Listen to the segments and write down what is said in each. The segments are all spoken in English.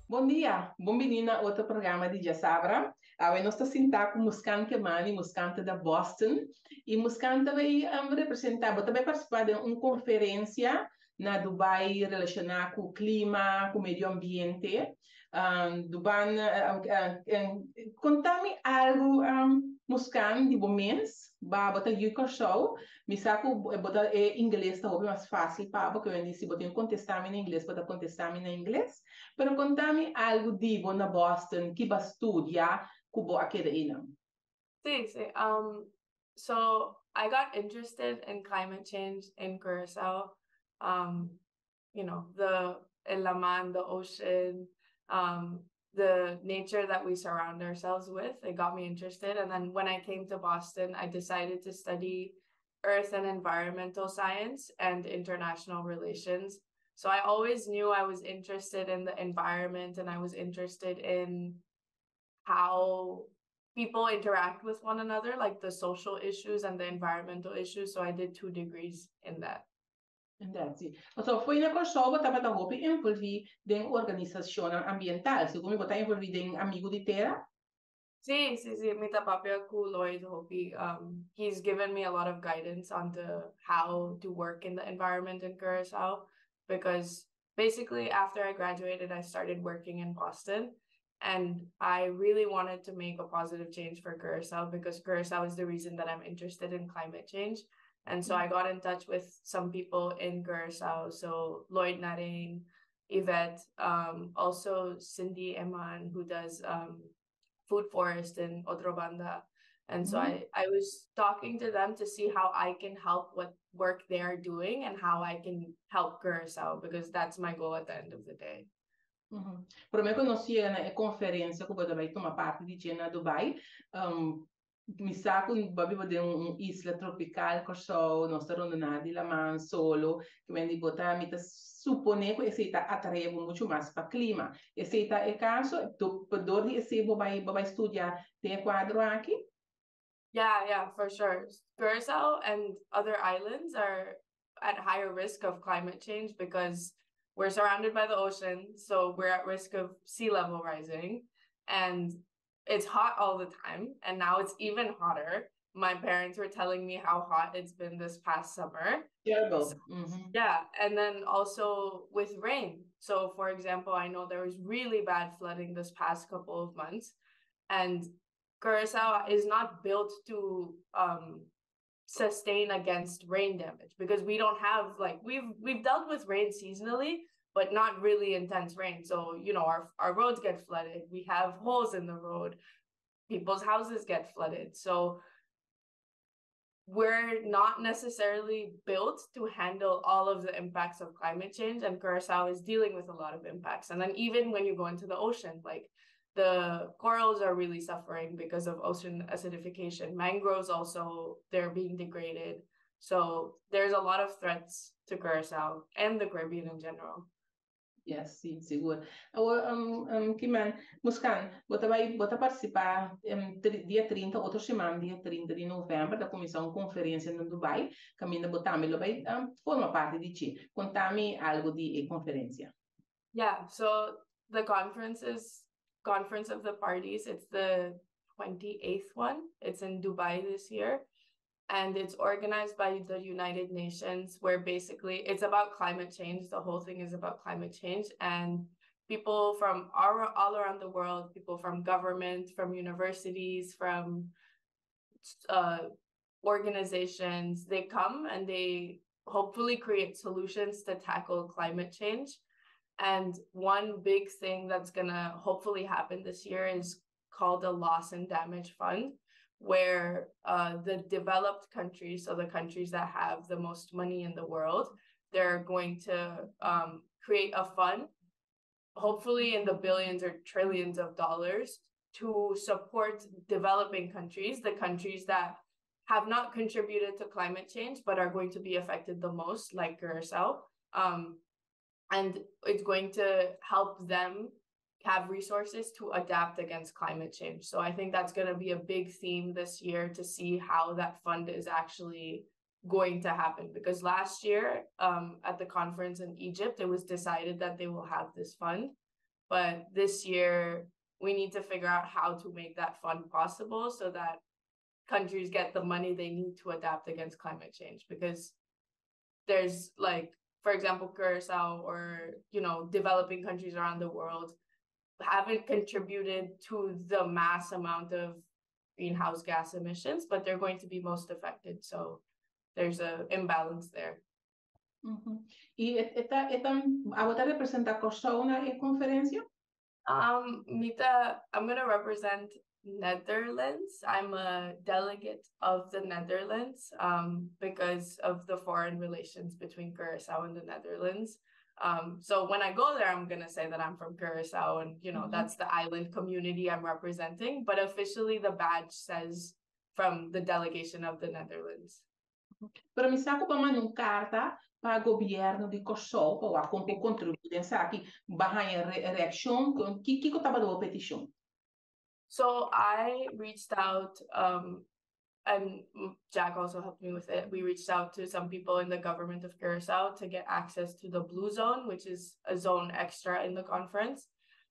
Bom dia, bem-vindo a outro programa de Sabra. Nós estamos sentados com Muskaan Khemani, Muskaan da Boston, e Muskaan também representar, também participar de uma conferência na Dubai relacionada com o clima, com o medio ambiente. Dubai, conta-me algo, Muskaan, de moments, bota o Kòrsou, me saco, bota inglês, tá mais fácil, porque eu disse, bota contestar-me em inglês, bota contestar-me em inglês. Pero contame algo de na Boston que va estudiar cubo aqui aí não. Sí, sí. So I got interested in climate change in Kòrsou. You know, the elevá, the ocean, the nature that we surround ourselves with. It got me interested. And then when I came to Boston, I decided to study earth and environmental science and international relations. So I always knew I was interested in the environment, and I was interested in how people interact with one another, like the social issues and the environmental issues. So I did 2 degrees in that. Sì. So, foi na Kòrsou, você estava envolvido em organisashon ambiental, se como você envolvido em Amigu di Tera? Sí, sí, sí. Mita papia ku Lloyd Hopi. He's given me a lot of guidance on how to work in the environment in Kòrsou, because basically after I graduated, I started working in Boston, and I really wanted to make a positive change for Kòrsou, because Kòrsou is the reason that I'm interested in climate change. And so I got in touch with some people in Kòrsou, so Lloyd Naring, Yvette, also Cindy Eman, who does food forest in Otro Banda. And so I was talking to them to see how I can help what work they're doing and how I can help Kòrsou, because that's my goal at the end of the day. Por me conhecia na conferência que eu também tomar parte de na Dubai. Mi sa kun babi bode isla tropical Kòrsou, nós estamos na de la solo, que vem botar mi ta supone que esse tá atrair muito mais para clima. Esse tá é caso, do podor de esse vai estudar tem quadro aqui. Yeah, for sure. Kòrsou and other islands are at higher risk of climate change because we're surrounded by the ocean, so we're at risk of sea level rising, and it's hot all the time, and now it's even hotter. My parents were telling me how hot it's been this past summer. Terrible. So, yeah, and then also with rain. So, for example, I know there was really bad flooding this past couple of months, and Kòrsou is not built to sustain against rain damage, because we don't have, like, we've dealt with rain seasonally, but not really intense rain. So, you know, our roads get flooded. We have holes in the road. People's houses get flooded. So we're not necessarily built to handle all of the impacts of climate change. And Kòrsou is dealing with a lot of impacts. And then even when you go into the ocean, like the corals are really suffering because of ocean acidification. Mangroves also, they're being degraded. So there's a lot of threats to Kòrsou and the Caribbean in general. Yes, sim, seguro. Khemani, Muskaan, bota participar dia 30, outra semana, dia 30 de novembro, da comissão conferência no Dubai, caminho botame, lo vai forma parte de ti. Contame algo de conferência. Yeah, so the conference of the parties, it's the 28th one. It's in Dubai this year. And it's organized by the United Nations, where basically it's about climate change. The whole thing is about climate change. And people from all around the world, people from government, from universities, from organizations, they come and they hopefully create solutions to tackle climate change. And one big thing that's going to hopefully happen this year is called the Loss and Damage Fund, where the developed countries, so the countries that have the most money in the world, they're going to create a fund, hopefully in the billions or trillions of dollars, to support developing countries, the countries that have not contributed to climate change but are going to be affected the most, like Kòrsou. And it's going to help them have resources to adapt against climate change. So I think that's going to be a big theme this year, to see how that fund is actually going to happen. Because last year at the conference in Egypt, it was decided that they will have this fund. But this year, we need to figure out how to make that fund possible so that countries get the money they need to adapt against climate change. Because there's like, for example, Kòrsou or, developing countries around the world haven't contributed to the mass amount of greenhouse gas emissions, but they're going to be most affected. So there's an imbalance there. Y a vos te representa Kòrsou na conferencia? Mita, I'm going to represent Netherlands. I'm a delegate of the Netherlands because of the foreign relations between Kòrsou and the Netherlands. So when I go there, I'm going to say that I'm from Kòrsou and, that's the island community I'm representing. But officially, the badge says from the delegation of the Netherlands. Pero mi saco pa man carta para governo de Kòrsou para contribuir aqui barra reaction que tava do petition. So I reached out and Jack also helped me with it. We reached out to some people in the government of Kòrsou to get access to the blue zone, which is a zone extra in the conference.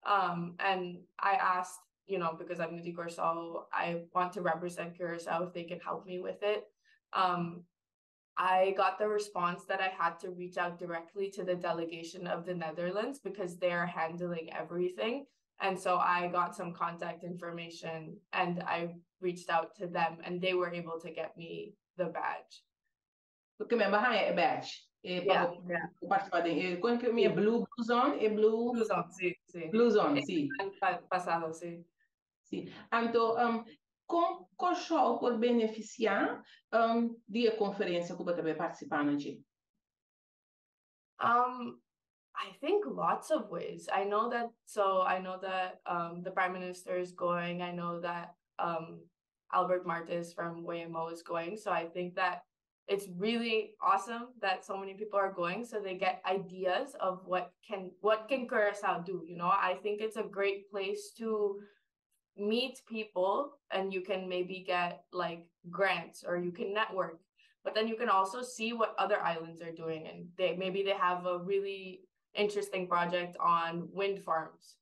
And I asked, because I'm Amigu di Kòrsou, I want to represent Kòrsou if they can help me with it. I got the response that I had to reach out directly to the delegation of the Netherlands because they're handling everything. And so I got some contact information and I reached out to them and they were able to get me the badge. Porque me barra é badge. Participar de quando que minha blue zone é blue zone, sí. Blue zone, sí. Pasado, sí. Sí. Então, com Kòrsou por beneficiar de conferência que você vai participar de? I think lots of ways. I know that the Prime Minister is going. I know that Albert Martes from WMO is going. So I think that it's really awesome that so many people are going so they get ideas of what can Kòrsou do. I think it's a great place to meet people and you can maybe get like grants or you can network. But then you can also see what other islands are doing and maybe they have a really interesting project on wind farms,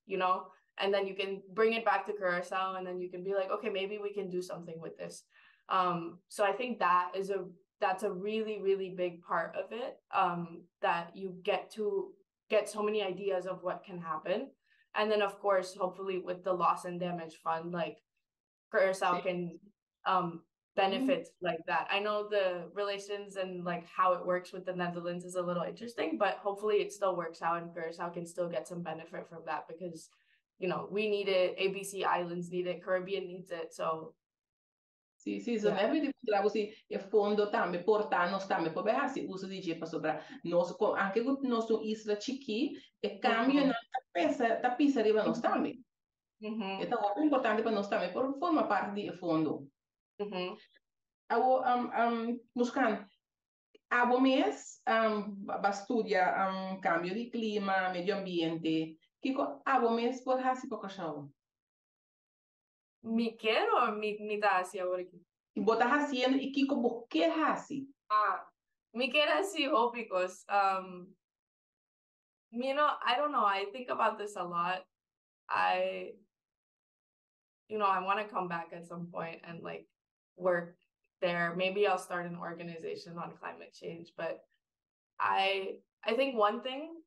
and then you can bring it back to Kòrsou and then you can be like, okay, maybe we can do something with this. So I think that's a really, really big part of it, that you get to get so many ideas of what can happen. And then of course, hopefully with the loss and damage fund, like Kòrsou can benefit like that. I know the relations and like how it works with the Netherlands is a little interesting, but hopefully it still works out and Kòrsou can still get some benefit from that because, we need it, ABC Islands need it, Caribbean needs it, so. Sì, sono every così e fondo tambe portarnos tambe po beharsi uso di jepa sobra nos anche con nostro isla chiqui e kambionan ta pisa arriva nos tambe. E tá muito importante para nós também por forma parte do fondo. Muskaan, abo mês ba estudia cambio de clima, medio ambiente. Kiko abo mês por hasi po Kòrsou. Me quero ou me dá assim agora aqui? E botar haciendo e Kiko bo que hasi? Me quero assim because I don't know, I think about this a lot. I want to come back at some point and like work there. Maybe I'll start an organization on climate change, but I think one thing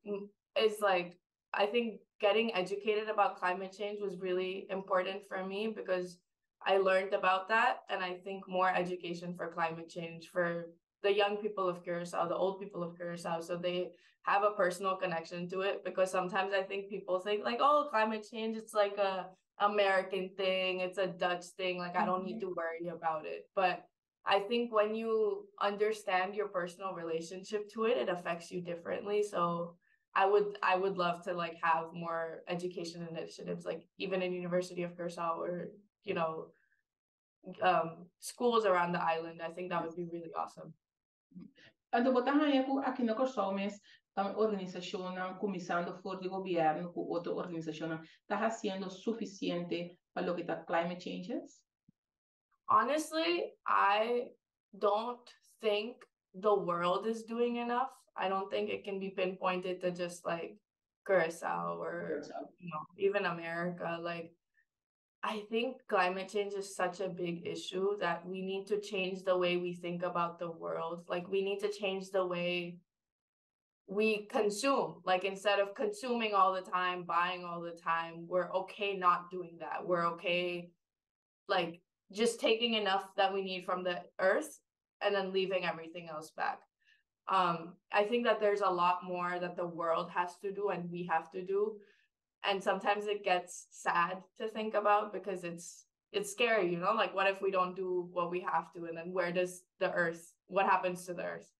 is like, I think getting educated about climate change was really important for me because I learned about that. And I think more education for climate change for the young people of Kòrsou, the old people of Kòrsou, so they have a personal connection to it. Because sometimes I think people think like, oh, climate change, it's like a American thing, it's a Dutch thing, like I don't need to worry about it. But I think when you understand your personal relationship to it, it affects you differently. So I would love to like have more education initiatives, like even in University of Kòrsou or schools around the island. I think that would be really awesome. Então botar aqui na Kòrsou mas organisashonnan começando fora do governo com outra organisashonnan está sendo suficiente para lo que tá climate changes? Honestly, I don't think the world is doing enough. I don't think it can be pinpointed to just like Kòrsou or even America. Like, I think climate change is such a big issue that we need to change the way we think about the world. Like, we need to change the way we consume. Like, instead of consuming all the time, buying all the time, we're okay not doing that. We're okay, like, just taking enough that we need from the earth and then leaving everything else back. I think that there's a lot more that the world has to do and we have to do. And sometimes it gets sad to think about because it's scary, you know, like what if we don't do what we have to, and then where does the earth, what happens to the earth?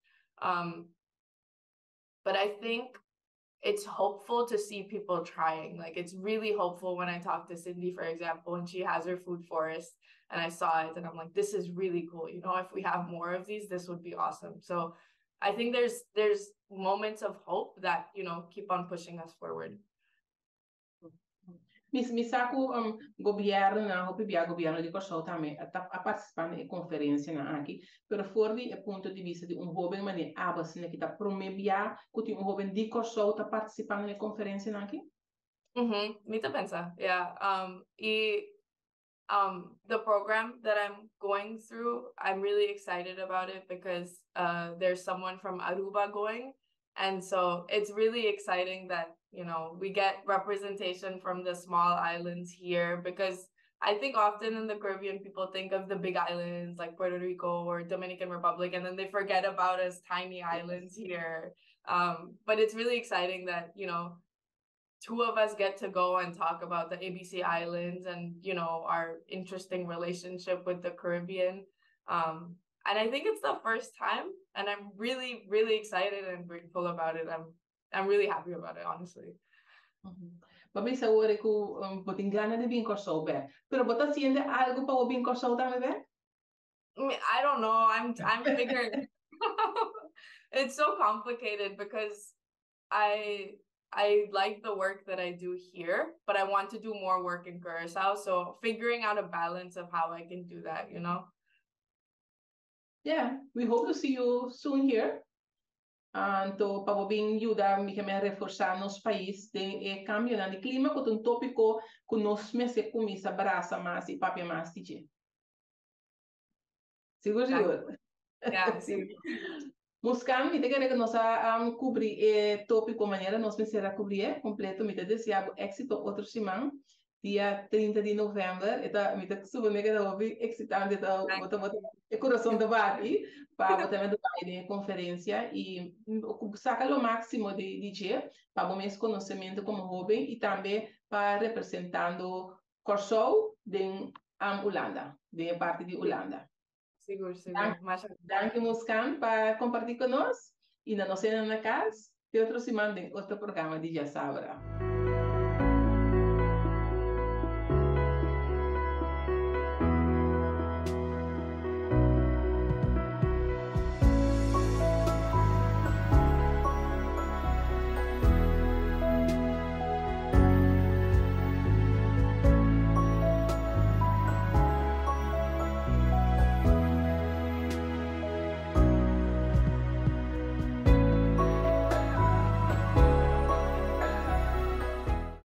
But I think it's hopeful to see people trying. Like, it's really hopeful when I talk to Cindy, for example, and she has her food forest and I saw it and I'm like, this is really cool. You know, if we have more of these, this would be awesome. So I think there's moments of hope that, you know, keep on pushing us forward. Misako governo na governo di Kòrsou também a participar na conferência na aqui, pero fora do ponto de vista de Hóben mas abas né que tá promebia que Hóben de Kòrsou tá participando na conferência na aqui. Me to pensa, yeah. The program that I'm going through, I'm really excited about it because there's someone from Aruba going. And so it's really exciting that, you know, we get representation from the small islands here, because I think often in the Caribbean, people think of the big islands like Puerto Rico or Dominican Republic, and then they forget about us tiny islands here. But it's really exciting that, you know, two of us get to go and talk about the ABC Islands and, you know, our interesting relationship with the Caribbean. And I think it's the first time, and I'm really, really excited and grateful about it. I'm really happy about it, honestly. Mas eu agora que botin gana de vir Kòrsou bem, pero botar haciendo algo para vir Kòrsou também bem? I don't know. I'm figuring. It's so complicated because I like the work that I do here, but I want to do more work in Kòrsou. So figuring out a balance of how I can do that, you know? Yeah, we hope to see you soon here. Então, para bem yuda, me quer reforçar nos países de kambionan de klima, que é tópico que nós mesmos começa a abraçar mais e papel mais de seguro. Yeah, sim. Muskaan, me quer que nós cobrir tópico maneira nós mesmos cobrir completo, me desejo êxito outro semana. Dia 30 de novembro, eta me tá subo mega hobby excitante tá bota coração da bati para botar me do baile conferência e sacar o máximo de dia para o meu conhecimento como Hóben e também para representando Kòrsou de Holanda, de parte de Holanda. Seguro. Danke Muskaan para compartilhar conosco e na nossa casa de outro semana de outro programa de Já Sabra.